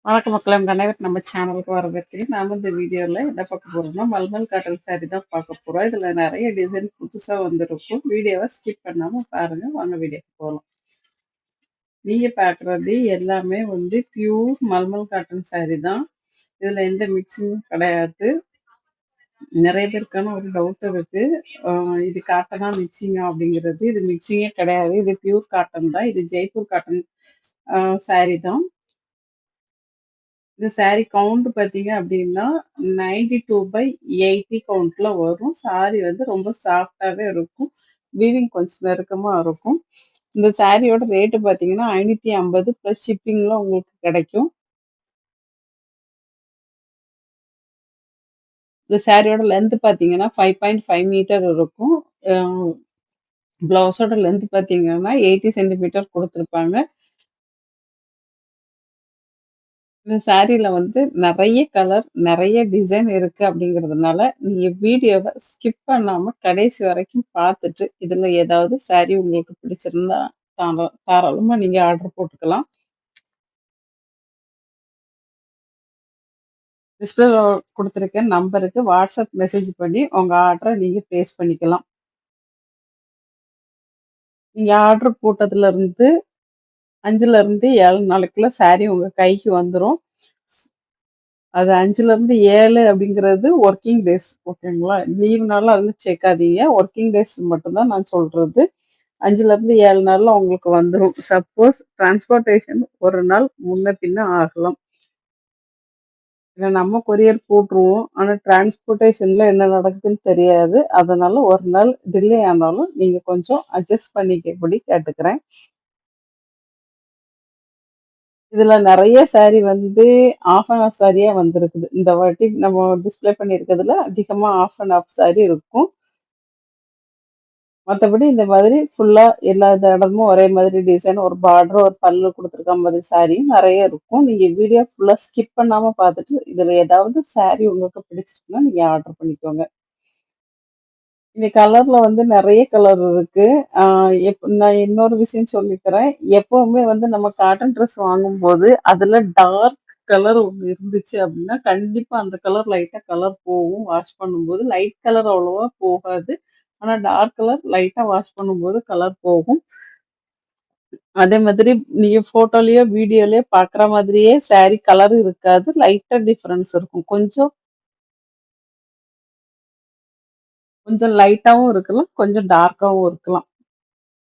வணக்கம் மக்களே! உங்க அனைவருக்கும் நம்ம சேனலுக்கு வரவேற்கிறேன். நாம இந்த வீடியோல என்ன பார்க்க போறோம்னா, மல்மல் காட்டன் சாரி தான் பார்க்க போறோம். இதுல நெறைய டிசைன் புதுசா வந்திருக்கும். வீடியோவ ஸ்கிப் பண்ணாம பாருங்க. வாங்க வீடியோக்கு போலாம். நீங்க பார்க்குறது எல்லாமே பியூர் மல்மல் காட்டன் சாரி தான். இதுல எந்த மிக்ஸிங்கும் கிடையாது. நெறைய பேருக்கான ஒரு டவுட் இருக்கு. அ இது காட்டனா, மிக்ஸிங்கா அப்படிங்கிறது. இது மிக்ஸிங்கே கிடையாது. இது பியூர் காட்டன் தான். இது ஜெய்ப்பூர் காட்டன் சாரி தான். இந்த சாரி கவுண்ட் பார்த்தீங்க அப்படின்னா, 92/80 கவுண்ட்ல வரும். சாரி ரொம்ப சாஃப்ட்டாவே இருக்கும். வீவிங் கொஞ்சம் நெருக்கமா இருக்கும். இந்த சாரியோட ரேட்டு பார்த்தீங்கன்னா, 550 ப்ளஸ் ஷிப்பிங்ல உங்களுக்கு கிடைக்கும். இந்த சாரியோட லென்த் பார்த்தீங்கன்னா, 5.5 மீட்டர் இருக்கும். அ ப்ளவுஸோட லென்த் பார்த்தீங்கன்னா, 80 சென்டிமீட்டர் குடுத்துருப்பாங்க. இந்த சாரீல நெறைய கலர், நெறைய டிசைன் இருக்கு அப்படிங்கிறதுனால, நீங்க வீடியோவ ஸ்கிப் பண்ணாம கடைசி வரைக்கும் பார்த்துட்டு, இதுல ஏதாவது சாரீ உங்களுக்கு பிடிச்சிருந்தா தாராளமா நீங்க ஆர்டர் போட்டுக்கலாம். டிஸ்பிளேல குடுத்துருக்க நம்பருக்கு வாட்ஸ்அப் மெசேஜ் பண்ணி உங்க ஆர்டர நீங்க பிளேஸ் பண்ணிக்கலாம். நீங்க ஆர்டர் போட்டதுலருந்து 5லருந்து 7 நாளைக்குள்ள சாரீ உங்க கைக்கு வந்துரும். அது 5லருந்து 7 அப்படிங்கிறது ஒர்க்கிங் டேஸ் ஓகேங்களா? லீவ் நாள்லாம் அதெல்லாம் சேர்க்காதீங்க. ஒர்க்கிங் டேஸ் மட்டும் தான் நான் சொல்றது. 5லருந்து 7 நாள்ல உங்களுக்கு வந்துரும். சப்போஸ் டிரான்ஸ்போர்ட்டேஷன் 1 நாள் முன்ன பின்ன ஆகலாம். ஏன்னா நம்ம கொரியர் போட்டுருவோம். ஆனா டிரான்ஸ்போர்ட்டேஷன்ல என்ன நடக்குதுன்னு தெரியாது. அதனால 1 நாள் டிலே ஆனாலும் நீங்க கொஞ்சம் அட்ஜஸ்ட் பண்ணிக்கபடி கேட்டுக்கிறேன். இதுல நெறைய சாரி ஆஃப் அண்ட் ஆஃப் சாரியா வந்திருக்குது. இந்த வாட்டி நம்ம டிஸ்ப்ளே பண்ணியிருக்கிறதுல அதிகமா ஆஃப் அண்ட் ஆஃப் சாரி இருக்கும். மத்தபடி இந்த மாதிரி ஃபுல்லா எல்லா இடமும் ஒரே மாதிரி டிசைன், ஒரு பார்டர், ஒரு பல்லு குடுத்துருக்க மாதிரி சாரியும் நெறைய இருக்கும். நீங்க வீடியோ ஃபுல்லா ஸ்கிப் பண்ணாம பார்த்துட்டு, இதுல ஏதாவது சாரி உங்களுக்கு பிடிச்சிருக்குன்னா நீங்க ஆர்டர் பண்ணிக்கோங்க. இந்த கலர்ல நெறைய கலர் இருக்கு. ஆ நான் இன்னொரு விஷயம் சொல்லிக்கிறேன். எப்பவுமே நம்ம காட்டன் ட்ரெஸ் வாங்கும்போது, அதுல டார்க் கலர் ஒண்ணு இருந்துச்சு அப்டின்னா, கண்டிப்பா அந்த கலர் லைட்டா கலர் போகும். வாஷ் பண்ணும்போது லைட் கலர் அவ்வளவா போகாது. ஆனா டார்க் கலர் லைட்டா வாஷ் பண்ணும்போது கலர் போகும். அதே மாதிரி நீங்க ஃபோட்டோலயோ, வீடியோலயோ பார்க்குற மாதிரியே சாரி கலர் இருக்காது. லைட்டா டிஃபரன்ஸ் இருக்கும். கொஞ்சம் கொஞ்சம் லைட்டாவும் இருக்கலாம். கொஞ்சம் டார்க்காவும் இருக்கலாம்.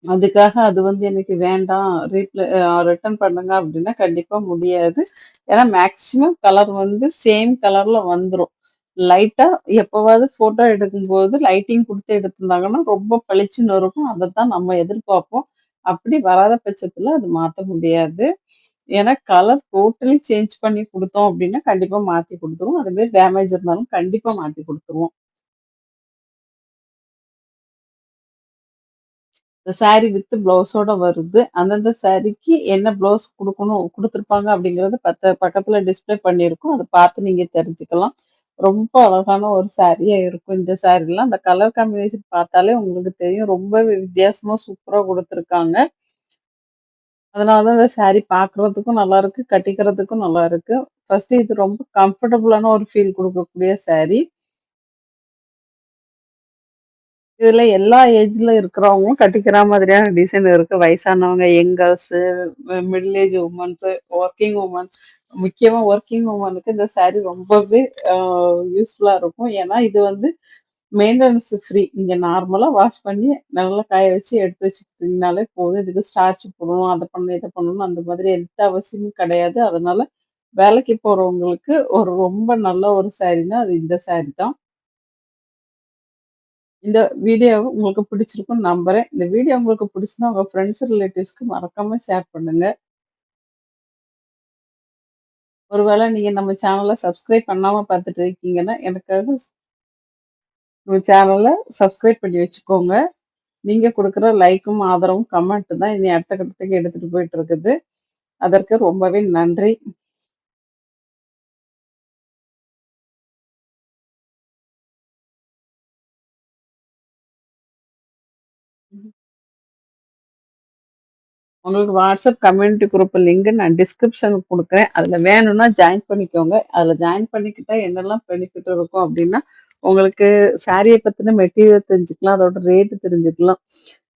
அதுக்காக அது எனக்கு வேண்டாம். ரிட்டர்ன் பண்ணுங்க அப்டின்னா கண்டிப்பா முடியாது. ஏன்னா மேக்ஸிமம் கலர் சேம் கலர்ல வந்துரும். லைட்டா எப்பவாவது ஃபோட்டோ எடுக்கும்போது லைட்டிங் குடுத்து எடுத்திருந்தாங்கன்னா, ரொம்ப பளிச்சுன்னு இருக்கும். அதத்தான் நம்ம எதிர்பார்ப்போம். அப்படி வராத பட்சத்துல அது மாத்த முடியாது. ஏன்னா கலர் டோட்டலி சேஞ்ச் பண்ணி குடுத்தோம் அப்டின்னா, கண்டிப்பா மாத்தி குடுத்துருவோம். அது மாரி டேமேஜ் இருந்தாலும் கண்டிப்பா மாத்தி குடுத்துருவோம். இந்த சாரி வித் பிளவுஸோட வருது. அந்தந்த சாரிக்கு என்ன பிளவுஸ் குடுக்கணும் குடுத்துருப்பாங்க அப்படிங்கிறது பக்கத்துல டிஸ்ப்ளே பண்ணியிருக்கும். அத பார்த்து நீங்க தெரிஞ்சுக்கலாம். ரொம்ப அழகான ஒரு சாரியா இருக்கும் இந்த சாரிலாம். அந்த கலர் காம்பினேஷன் பார்த்தாலே உங்களுக்கு தெரியும். ரொம்பவே வித்தியாசமா சூப்பரா குடுத்துருக்காங்க. அதனால தான் இந்த சாரி பார்க்குறதுக்கும் நல்லாருக்கு, கட்டிக்கிறதுக்கும் நல்லாருக்கு. ஃபர்ஸ்ட்டு இது ரொம்ப கம்ஃபர்டபுளான ஒரு ஃபீல் குடுக்கக்கூடிய சாரி. இதுல எல்லா ஏஜ்ல இருக்கிறவங்களும் கட்டிக்கிற மாதிரியான டிசைன் இருக்கு. வயசானவங்க, young girls, middle age womens, working women. முக்கியமா ஒர்க்கிங் வுமனுக்கு இந்த சாரி ரொம்பவே அ யூஸ்ஃபுல்லா இருக்கும். ஏன்னா, இது மெயின்டனன்ஸ் ஃப்ரீ. நீங்க நார்மலா வாஷ் பண்ணி நல்லா காய வச்சு எடுத்து வச்சுக்கிட்டீங்கனாலே போதும். இதுக்கு ஸ்டார்ச் போடணும், அத பண்ணணும், இத பண்ணணும் அந்த மாதிரி எந்த அவசியமும் கிடையாது. அதனால வேலைக்கு போறவங்களுக்கு ஒரு ரொம்ப நல்ல ஒரு சாரின்னா, அது இந்த சாரி தான். இந்த வீடியோ உங்களுக்கு பிடிச்சிருக்கும்னு நம்புறேன். இந்த வீடியோ உங்களுக்கு பிடிச்சிருந்தா உங்க ஃப்ரெண்ட்ஸ், ரிலேட்டிவ்ஸ்க்கு மறக்காம ஷேர் பண்ணுங்க. ஒருவேளை நீங்க நம்ம சேனல சப்ஸ்கிரைப் பண்ணாம பார்த்துட்டு இருக்கீங்கன்னா, எனக்காக நம்ம சேனல சப்ஸ்கிரைப் பண்ணி வச்சுக்கோங்க. நீங்க குடுக்குற லைக்கும், ஆதரவும், கமெண்ட் தான் என்னைய அடுத்த கட்டத்துக்கு எடுத்துட்டு போயிட்டு இருக்குது. அதற்கு ரொம்பவே நன்றி. உங்களுக்கு வாட்ஸ்அப் கம்யூனிட்டி குரூப் லிங்க் நான் டிஸ்கிரிப்ஷனுக்கு குடுக்குறேன். அதுல வேணும்னா ஜாயின் பண்ணிக்கோங்க. அதுல ஜாயின் பண்ணிக்கிட்டா என்னெல்லாம் பெனிஃபிட் இருக்கும் அப்டின்னா, உங்களுக்கு சாரிய பத்தின மெட்டீரியல் தெரிஞ்சுக்கலாம். அதோட ரேட் தெரிஞ்சுக்கலாம்.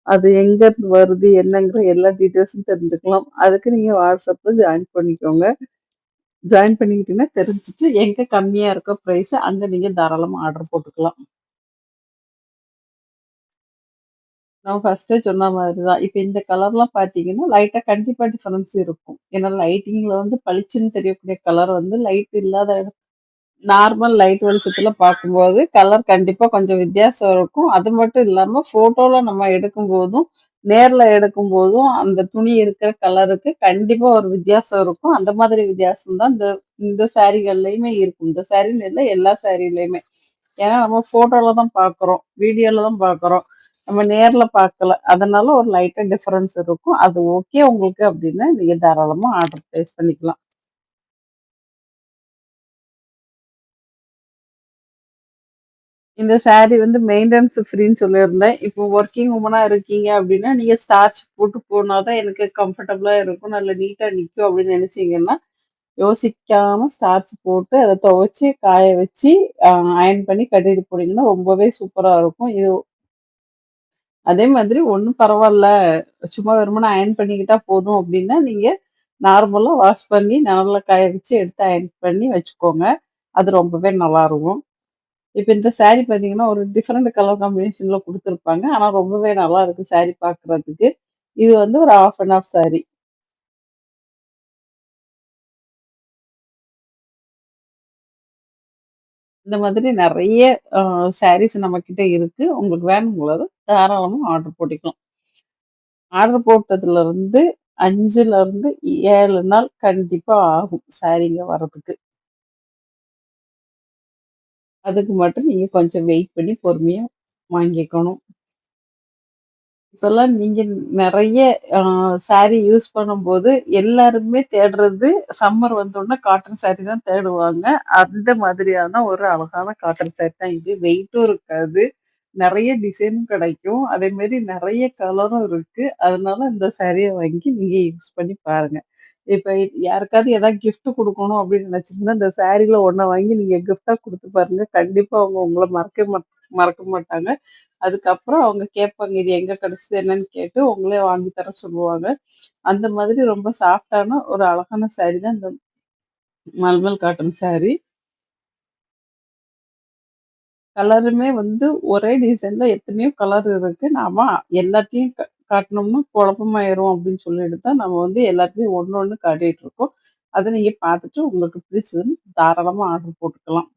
அது எங்கருந்து வருது, என்னங்கிற எல்லா டீட்டெயில்ஸும் தெரிஞ்சுக்கலாம். அதுக்கு நீங்க வாட்ஸ்அப்ல ஜாயின் பண்ணிக்கோங்க. ஜாயின் பண்ணிக்கிட்டீங்கன்னா தெரிஞ்சுட்டு எங்க கம்மியா இருக்கோ பிரைஸ் அங்க நீங்க தாராளமா ஆர்டர் போட்டுக்கலாம். நான் ஃபர்ஸ்ட்டே சொன்ன மாதிரி தான். இப்ப இந்த கலர்லாம் பார்த்தீங்கன்னா, லைட்டா கண்டிப்பா டிஃபரன்ஸ் இருக்கும். ஏன்னா லைட்டிங்ல வந்து பளிச்சுன்னு தெரியக்கூடிய கலர் வந்து லைட் இல்லாத நார்மல் லைட் வெளிச்சத்துல பார்க்கும்போது, கலர் கண்டிப்பா கொஞ்சம் வித்தியாசம் இருக்கும். அது மட்டும் இல்லாம ஃபோட்டோல நம்ம எடுக்கும்போதும், நேர்ல எடுக்கும்போதும் அந்த துணி இருக்கிற கலருக்கு கண்டிப்பா ஒரு வித்தியாசம் இருக்கும். அந்த மாதிரி வித்தியாசம் தான் இந்த இந்த சாரீகள்லயுமே இருக்கும். இந்த சாரின்னு இல்ல, எல்லா சாரிலயுமே. ஏன்னா நம்ம ஃபோட்டோல தான் பார்க்குறோம். வீடியோல தான் பார்க்குறோம். நம்ம நேர்ல பார்க்கல. அதனால ஒரு லைட்டா டிஃபரன்ஸ் இருக்கும். அது ஓகே உங்களுக்கு அப்டின்னா, நீங்க தாராளமா ஆர்டர் பிளேஸ் பண்ணிக்கலாம். இந்த சாரி வந்து மெயின்டனன்ஸ் ஃப்ரீன்னு சொல்லியிருந்தேன். இப்போ வொர்க்கிங் வுமனா இருக்கீங்க அப்டின்னா, நீங்க ஸ்டார்ச் போட்டு போனா தான் எனக்கு கம்ஃபர்டபுளா இருக்கும். நல்ல நீட்டா நிக்கும் அப்டின்னு நெனச்சீங்கன்னா, யோசிக்காம ஸ்டார்ச் போட்டு அத துவச்சு, காய வச்சு, அயர்ன் பண்ணி கட்டிட்டு போனீங்கன்னா, ரொம்பவே சூப்பரா இருக்கும். அதே மாதிரி ஒண்ணும் பரவால்ல. சும்மா வெறுமனே அயர்ன் பண்ணிக்கிட்டா போதும் அப்டின்னா, நீங்க நார்மலா வாஷ் பண்ணி நிழல்ல காய வச்சு எடுத்து அயர்ன் பண்ணி வச்சுக்கோங்க. அது ரொம்பவே நல்லாருக்கும். இப்ப இந்த சாரி பார்த்தீங்கன்னா, ஒரு டிஃபரண்ட் கலர் காம்பினேஷன்ல குடுத்துருப்பாங்க. ஆனா ரொம்பவே நல்லா இருக்கு சாரி பார்க்கறதுக்கு. இது வந்து ஒரு ஹாஃப் அண்ட் ஹாஃப் சாரி. இந்த மாதிரி நெறைய அ சாரீஸ் நம்மகிட்ட இருக்கு. உங்களுக்கு வேணுங்கிறத தாராளமா ஆர்டர் போட்டுக்கலாம். ஆர்டர் போட்டதுலருந்து 5லருந்து 7 நாள் கண்டிப்பா ஆகும் சாரீங்க வரதுக்கு. அதுக்கு மட்டும் நீங்க கொஞ்சம் வெயிட் பண்ணி பொறுமையா வாங்கிக்கணும். இப்பல்லாம் நீங்க நெறைய அ சாரி யூஸ் பண்ணும்போது, எல்லாருமே தேடுறது சம்மர் வந்தோனே காட்டன் சாரி தான் தேடுவாங்க. அந்த மாதிரியான ஒரு அழகான காட்டன் சாரி தான் இது. வெயிட்டும் இருக்காது. நெறைய டிசைனும் கிடைக்கும். அதேமாரி நெறைய கலரும் இருக்கு. அதனால இந்த சாரிய வாங்கி நீங்க யூஸ் பண்ணி பாருங்க. இப்ப யாருக்காவது ஏதாவது கிஃப்ட் குடுக்கணும் அப்படின்னு நினைச்சீங்கன்னா, இந்த சாரீல ஒண்ண வாங்கி நீங்க கிஃப்ட்டா குடுத்து பாருங்க. கண்டிப்பா அவங்க உங்கள மறக்க மாட்டாங்க. அதுக்கப்புறம் அவங்க கேட்பாங்க, "இது எங்க கிடைச்சது?" என்னன்னு கேட்டு உங்களே வாங்கி தர சொல்லுவாங்க. அந்த மாதிரி ரொம்ப சாஃப்ட்டான ஒரு அழகான சாரி தான் இந்த மல்மல் காட்டன் சாரி. கலருமே வந்து ஒரே டிசைன்ல எத்தனையோ கலர் இருக்கு. நாம எல்லாத்தையும் காட்டணும்னா குழப்பமாயிரும் அப்படின்னு சொல்லிட்டு தான் நம்ம வந்து எல்லாத்தையும் ஒண்ணு ஒண்ணு காட்டிட்டு இருக்கோம். அத நீங்க பார்த்துட்டு உங்களுக்கு பிடிச்சதுன்னு தாராளமா ஆர்டர் போட்டுக்கலாம்.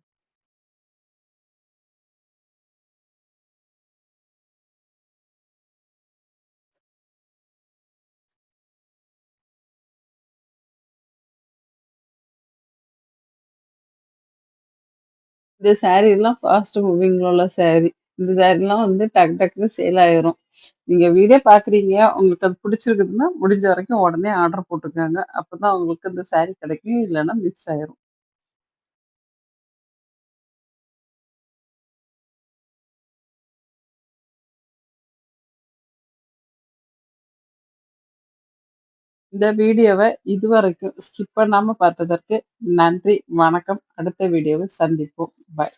இந்த சாரீலாம் ஃபாஸ்ட் மூவிங்ல உள்ள சாரீ. இந்த சாரீலாம் வந்து டக்கு டக்குன்னு சேல் ஆயிரும். நீங்க வீடியோ பார்க்குறீங்க, உங்களுக்கு அது பிடிச்சிருக்குதுன்னா, முடிஞ்ச வரைக்கும் உடனே ஆர்டர் போட்டுக்கங்க. அப்பதான் உங்களுக்கு இந்த சாரீ கிடைக்கும். இல்லன்னா மிஸ் ஆயிரும். இந்த வீடியோவ இதுவரைக்கும் ஸ்கிப் பண்ணாம பார்த்ததற்கு நன்றி, வணக்கம். அடுத்த வீடியோவில் சந்திப்போம். பாய்.